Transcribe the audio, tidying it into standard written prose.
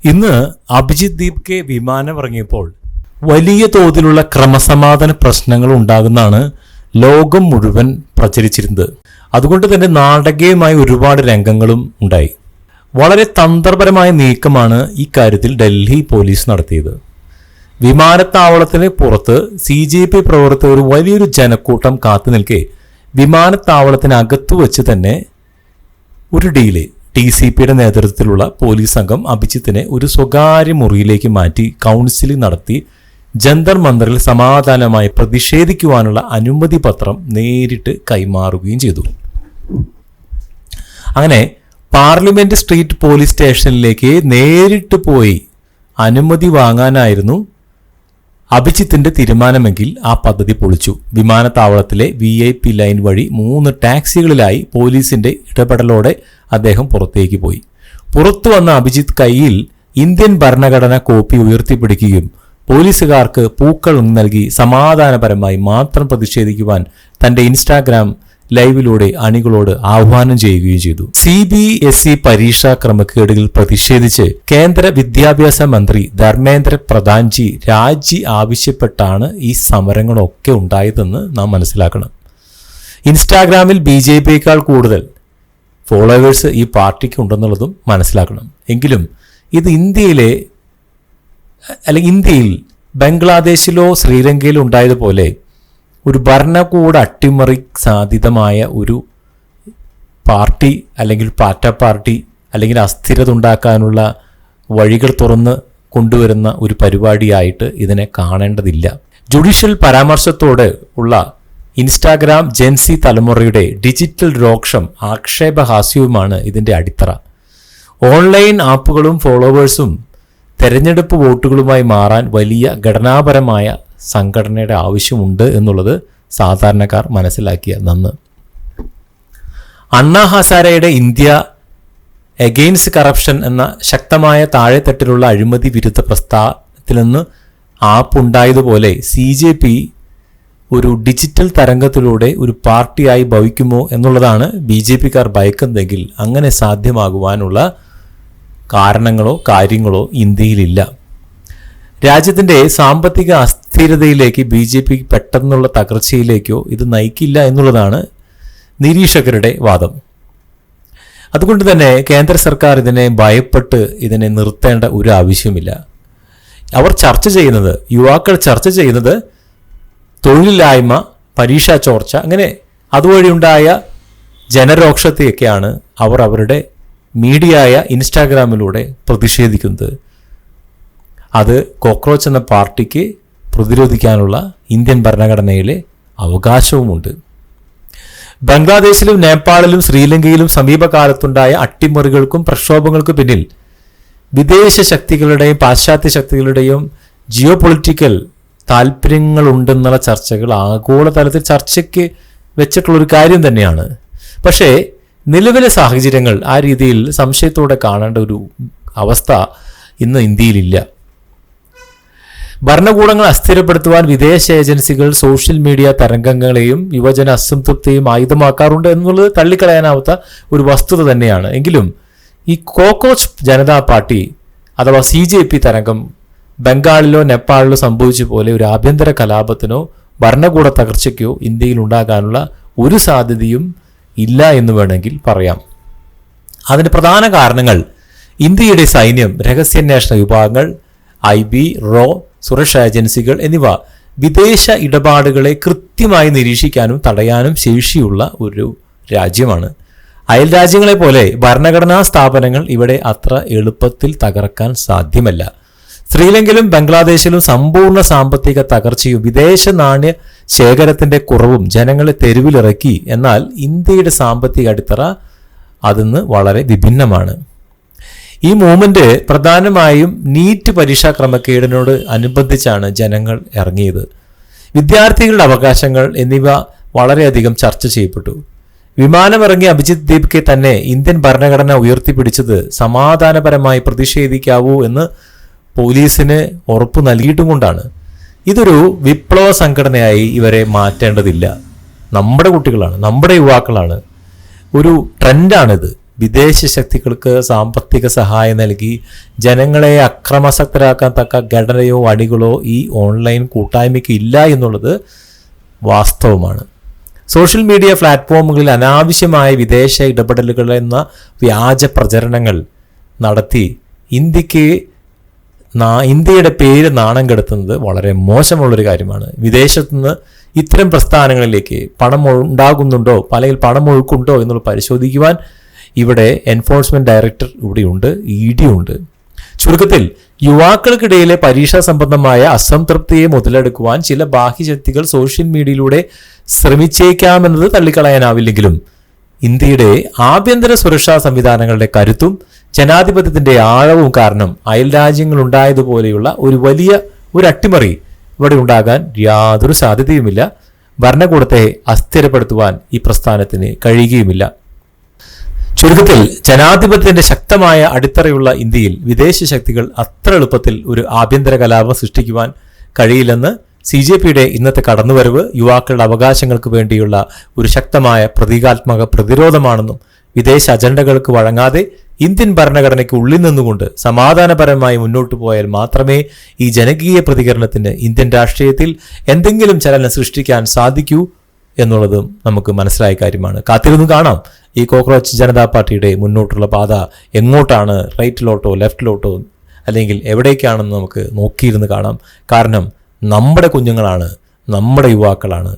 ഇന്ന് അഭിജിത്ത് ദീപ്കെ വിമാനം ഇറങ്ങിയപ്പോൾ വലിയ തോതിലുള്ള ക്രമസമാധാന പ്രശ്നങ്ങൾ ഉണ്ടാകുന്നതാണ് ലോകം മുഴുവൻ പ്രചരിച്ചിരുന്നത്. അതുകൊണ്ട് തന്നെ നാടകീയമായ ഒരുപാട് രംഗങ്ങളും ഉണ്ടായി. വളരെ തന്ത്രപരമായ നീക്കമാണ് ഈ കാര്യത്തിൽ ഡൽഹി പോലീസ് നടത്തിയത്. വിമാനത്താവളത്തിന് പുറത്ത് CJP പ്രവർത്തകർ വലിയൊരു ജനക്കൂട്ടം കാത്തു നിൽക്കെ വിമാനത്താവളത്തിനകത്തു വെച്ച് തന്നെ ഒരു ഡീല് TCPയുടെ നേതൃത്വത്തിലുള്ള പോലീസ് സംഘം അഭിജിത്തിനെ ഒരു സ്വകാര്യ മുറിയിലേക്ക് മാറ്റി കൗൺസിലിംഗ് നടത്തി ജന്തർ മന്ദറിൽ സമാധാനമായി പ്രതിഷേധിക്കുവാനുള്ള അനുമതി പത്രം നേരിട്ട് കൈമാറുകയും ചെയ്തു. അങ്ങനെ പാർലമെന്റ് സ്ട്രീറ്റ് പോലീസ് സ്റ്റേഷനിലേക്ക് നേരിട്ട് പോയി അനുമതി വാങ്ങാനായിരുന്നു അഭിജിത്തിന്റെ തീരുമാനമെങ്കിൽ ആ പദ്ധതി പൊളിച്ചു. വിമാനത്താവളത്തിലെ VIP ലൈൻ വഴി 3 ടാക്സികളിലായി പോലീസിന്റെ ഇടപെടലോടെ അദ്ദേഹം പുറത്തേക്ക് പോയി. പുറത്തു വന്ന അഭിജിത്ത് കയ്യിൽ ഇന്ത്യൻ ഭരണഘടന കോപ്പി ഉയർത്തിപ്പിടിക്കുകയും പോലീസുകാർക്ക് പൂക്കൾ നൽകി സമാധാനപരമായി മാത്രം പ്രതിഷേധിക്കുവാൻ തന്റെ ഇൻസ്റ്റാഗ്രാം ലൈവിലൂടെ അണികളോട് ആഹ്വാനം ചെയ്യുകയും ചെയ്തു. CBSE പരീക്ഷാ ക്രമക്കേടുകളിൽ പ്രതിഷേധിച്ച് കേന്ദ്ര വിദ്യാഭ്യാസ മന്ത്രി ധർമ്മേന്ദ്ര പ്രധാൻജി രാജി ആവശ്യപ്പെട്ടാണ് ഈ സമരങ്ങളൊക്കെ ഉണ്ടായതെന്ന് നാം മനസ്സിലാക്കണം. ഇൻസ്റ്റാഗ്രാമിൽ BJPയേക്കാൾ കൂടുതൽ ഫോളോവേഴ്സ് ഈ പാർട്ടിക്ക് ഉണ്ടെന്നുള്ളതും മനസ്സിലാക്കണം. എങ്കിലും ഇത് ഇന്ത്യയിൽ ബംഗ്ലാദേശിലോ ശ്രീലങ്കയിലോ ഉണ്ടായതുപോലെ ഒരു ഭരണകൂട അട്ടിമറി സാധ്യതമായ ഒരു പാർട്ടി അല്ലെങ്കിൽ പാർട്ടി അല്ലെങ്കിൽ അസ്ഥിരത ഉണ്ടാക്കാനുള്ള വഴികൾ തുറന്ന് കൊണ്ടുവരുന്ന ഒരു പരിപാടിയായിട്ട് ഇതിനെ കാണേണ്ടതില്ല. ജുഡീഷ്യൽ പരാമർശത്തോട് ഉള്ള ഇൻസ്റ്റാഗ്രാം ജെൻസി തലമുറയുടെ ഡിജിറ്റൽ രോക്ഷം ആക്ഷേപഹാസ്യവുമാണ് ഇതിൻ്റെ അടിത്തറ. ഓൺലൈൻ ആപ്പുകളും ഫോളോവേഴ്സും തെരഞ്ഞെടുപ്പ് വോട്ടുകളുമായി മാറാൻ വലിയ ഘടനാപരമായ സംഘടനയുടെ ആവശ്യമുണ്ട് എന്നുള്ളത് സാധാരണക്കാർ മനസ്സിലാക്കിയ നന്ന്. അണ്ണാ ഹസാരെയുടെ ഇന്ത്യ എഗെയിൻസ്റ്റ് കറപ്ഷൻ എന്ന ശക്തമായ താഴെത്തട്ടിലുള്ള അഴിമതി വിരുദ്ധ പ്രസ്ഥാനത്തിൽ നിന്ന് ആപ്പുണ്ടായതുപോലെ CJP ഒരു ഡിജിറ്റൽ തരംഗത്തിലൂടെ ഒരു പാർട്ടിയായി ഭവിക്കുമോ എന്നുള്ളതാണ് BJPക്കാർ ഭയക്കുന്നതെങ്കിൽ അങ്ങനെ സാധ്യമാകുവാനുള്ള കാരണങ്ങളോ കാര്യങ്ങളോ ഇന്ത്യയിലില്ല. രാജ്യത്തിൻ്റെ സാമ്പത്തിക അസ്ഥിരതയിലേക്ക് BJP പെട്ടെന്നുള്ള തകർച്ചയിലേക്കോ ഇത് നയിക്കില്ല എന്നുള്ളതാണ് നിരീക്ഷകരുടെ വാദം. അതുകൊണ്ട് തന്നെ കേന്ദ്ര സർക്കാർ ഇതിനെ ഭയപ്പെട്ട് ഇതിനെ നിർത്തേണ്ട ഒരു ആവശ്യമില്ല. യുവാക്കൾ ചർച്ച ചെയ്യുന്നത് തൊഴിലില്ലായ്മ, പരീക്ഷാ ചോർച്ച, അങ്ങനെ അതുവഴിയുണ്ടായ ജനരോക്ഷത്തെയൊക്കെയാണ് അവർ അവരുടെ മീഡിയയായ ഇൻസ്റ്റാഗ്രാമിലൂടെ പ്രതിഷേധിക്കുന്നത്. അത് കോക്രോച്ച് എന്ന പാർട്ടിക്ക് പ്രതിരോധിക്കാനുള്ള ഇന്ത്യൻ ഭരണഘടനയിലെ അവകാശവുമുണ്ട്. ബംഗ്ലാദേശിലും നേപ്പാളിലും ശ്രീലങ്കയിലും സമീപകാലത്തുണ്ടായ അട്ടിമറികൾക്കും പ്രക്ഷോഭങ്ങൾക്കും പിന്നിൽ വിദേശ ശക്തികളുടെയും പാശ്ചാത്യ ശക്തികളുടെയും ജിയോ പൊളിറ്റിക്കൽ താല്പര്യങ്ങളുണ്ടെന്നുള്ള ചർച്ചകൾ ആഗോളതലത്തിൽ ചർച്ചയ്ക്ക് വെച്ചിട്ടുള്ളൊരു കാര്യം തന്നെയാണ്. പക്ഷേ നിലവിലെ സാഹചര്യങ്ങൾ ആ രീതിയിൽ സംശയത്തോടെ കാണേണ്ട ഒരു അവസ്ഥ ഇന്ന് ഇന്ത്യയിലില്ല. ഭരണകൂടങ്ങൾ അസ്ഥിരപ്പെടുത്തുവാൻ വിദേശ ഏജൻസികൾ സോഷ്യൽ മീഡിയ തരംഗങ്ങളെയും യുവജന അസംതൃപ്തിയും ആയുധമാക്കാറുണ്ട് എന്നുള്ളത് തള്ളിക്കളയാനാവാത്ത ഒരു വസ്തുത തന്നെയാണ്. എങ്കിലും ഈ കോക്രോച്ച് ജനതാ പാർട്ടി അഥവാ CJP തരംഗം ബംഗാളിലോ നേപ്പാളിലോ സംഭവിച്ച പോലെ ഒരു ആഭ്യന്തര കലാപത്തിനോ ഭരണകൂട തകർച്ചയ്ക്കോ ഇന്ത്യയിൽ ഉണ്ടാകാനുള്ള ഒരു സാധ്യതയും ഇല്ല എന്ന് വേണമെങ്കിൽ പറയാം. അതിന് പ്രധാന കാരണങ്ങൾ ഇന്ത്യയുടെ സൈന്യം, രഹസ്യാന്വേഷണ വിഭാഗങ്ങൾ, IB, RO, സുരക്ഷാ ഏജൻസികൾ എന്നിവ വിദേശ ഇടപാടുകളെ കൃത്യമായി നിരീക്ഷിക്കാനും തടയാനും ശേഷിയുള്ള ഒരു രാജ്യമാണ്. അയൽ രാജ്യങ്ങളെ പോലെ ഭരണഘടനാ സ്ഥാപനങ്ങൾ ഇവിടെ അത്ര എളുപ്പത്തിൽ തകർക്കാൻ സാധ്യമല്ല. ശ്രീലങ്കയിലും ബംഗ്ലാദേശിലും സമ്പൂർണ്ണ സാമ്പത്തിക തകർച്ചയും വിദേശ നാണ്യ ശേഖരത്തിന്റെ കുറവും ജനങ്ങളെ തെരുവിലിറക്കി. എന്നാൽ ഇന്ത്യയുടെ സാമ്പത്തിക അടിത്തറ അതിന്ന് വളരെ വിഭിന്നമാണ്. ഈ മൂവ്മെന്റ് പ്രധാനമായും നീറ്റ് പരീക്ഷാ ക്രമക്കേടിനോട് അനുബന്ധിച്ചാണ് ജനങ്ങൾ ഇറങ്ങിയത്. വിദ്യാർത്ഥികളുടെ അവകാശങ്ങൾ എന്നിവ വളരെയധികം ചർച്ച ചെയ്യപ്പെട്ടു. വിമാനമിറങ്ങിയ അഭിജിത്ത് ദീപ്കെ തന്നെ ഇന്ത്യൻ ഭരണഘടന ഉയർത്തിപ്പിടിച്ചത് സമാധാനപരമായി പ്രതിഷേധിക്കാവൂ എന്ന് പോലീസിന് ഉറപ്പ് നൽകിയിട്ടും കൊണ്ടാണ്. ഇതൊരു വിപ്ലവ സംഘടനയായി ഇവരെ മാറ്റേണ്ടതില്ല. നമ്മുടെ കുട്ടികളാണ്, നമ്മുടെ യുവാക്കളാണ്. ഒരു ട്രെൻഡാണിത്. വിദേശ ശക്തികൾക്ക് സാമ്പത്തിക സഹായം നൽകി ജനങ്ങളെ അക്രമാസക്തരാക്കാൻ തക്ക ഘടനയോ അണികളോ ഈ ഓൺലൈൻ കൂട്ടായ്മയ്ക്ക് ഇല്ല എന്നുള്ളത് വാസ്തവമാണ്. സോഷ്യൽ മീഡിയ പ്ലാറ്റ്ഫോമുകളിൽ അനാവശ്യമായ വിദേശ ഇടപെടലുകൾ എന്ന വ്യാജ പ്രചരണങ്ങൾ നടത്തി ഇന്ത്യയുടെ പേര് നാണം കെടുത്തുന്നത് വളരെ മോശമുള്ളൊരു കാര്യമാണ്. വിദേശത്തുനിന്ന് ഇത്തരം പ്രസ്ഥാനങ്ങളിലേക്ക് പണം ഉണ്ടാകുന്നുണ്ടോ, അല്ലെങ്കിൽ പണം ഒഴുക്കുണ്ടോ എന്നുള്ളത് പരിശോധിക്കുവാൻ ഇവിടെ എൻഫോഴ്സ്മെന്റ് ഡയറക്ടർ ഇവിടെയുണ്ട്, ED ഉണ്ട്. ചുരുക്കത്തിൽ യുവാക്കൾക്കിടയിലെ പരീക്ഷാ സംബന്ധമായ അസംതൃപ്തിയെ മുതലെടുക്കുവാൻ ചില ബാഹ്യശക്തികൾ സോഷ്യൽ മീഡിയയിലൂടെ ശ്രമിച്ചേക്കാമെന്നത് തള്ളിക്കളയാനാവില്ലെങ്കിലും ഇന്ത്യയുടെ ആഭ്യന്തര സുരക്ഷാ സംവിധാനങ്ങളുടെ കരുത്തും ജനാധിപത്യത്തിന്റെ ആഴവും കാരണം അയൽ രാജ്യങ്ങളുണ്ടായതുപോലെയുള്ള ഒരു അട്ടിമറി ഇവിടെ ഉണ്ടാകാൻ യാതൊരു സാധ്യതയുമില്ല. ഭരണകൂടത്തെ അസ്ഥിരപ്പെടുത്തുവാൻ ഈ പ്രസ്ഥാനത്തിന് കഴിയുകയുമില്ല. ചുരുക്കത്തിൽ ജനാധിപത്യത്തിന്റെ ശക്തമായ അടിത്തറയുള്ള ഇന്ത്യയിൽ വിദേശ ശക്തികൾ അത്ര എളുപ്പത്തിൽ ഒരു ആഭ്യന്തര കലാപം സൃഷ്ടിക്കുവാൻ കഴിയില്ലെന്ന് CJPയുടെ ഇന്നത്തെ കടന്നുവരവ് യുവാക്കളുടെ അവകാശങ്ങൾക്ക് വേണ്ടിയുള്ള ഒരു ശക്തമായ പ്രതീകാത്മക പ്രതിരോധമാണെന്നും വിദേശ അജണ്ടകൾക്ക് വഴങ്ങാതെ ഇന്ത്യൻ ഭരണഘടനയ്ക്ക് ഉള്ളിൽ നിന്നുകൊണ്ട് സമാധാനപരമായി മുന്നോട്ടു പോയാൽ മാത്രമേ ഈ ജനകീയ പ്രതികരണത്തിന് ഇന്ത്യൻ രാഷ്ട്രീയത്തിൽ എന്തെങ്കിലും ചലനം സൃഷ്ടിക്കാൻ സാധിക്കൂ എന്നുള്ളതും നമുക്ക് മനസ്സിലായ കാര്യമാണ്. കാത്തിരുന്ന് കാണാം ഈ കോക്രോച്ച് ജനതാ പാർട്ടിയുടെ മുന്നോട്ടുള്ള പാത എങ്ങോട്ടാണ്, റൈറ്റിലോട്ടോ ലെഫ്റ്റിലോട്ടോ അല്ലെങ്കിൽ എവിടേക്കാണെന്ന് നമുക്ക് നോക്കിയിരുന്ന് കാണാം. കാരണം നമ്മുടെ കുഞ്ഞുങ്ങളാണ്, നമ്മുടെ യുവാക്കളാണ്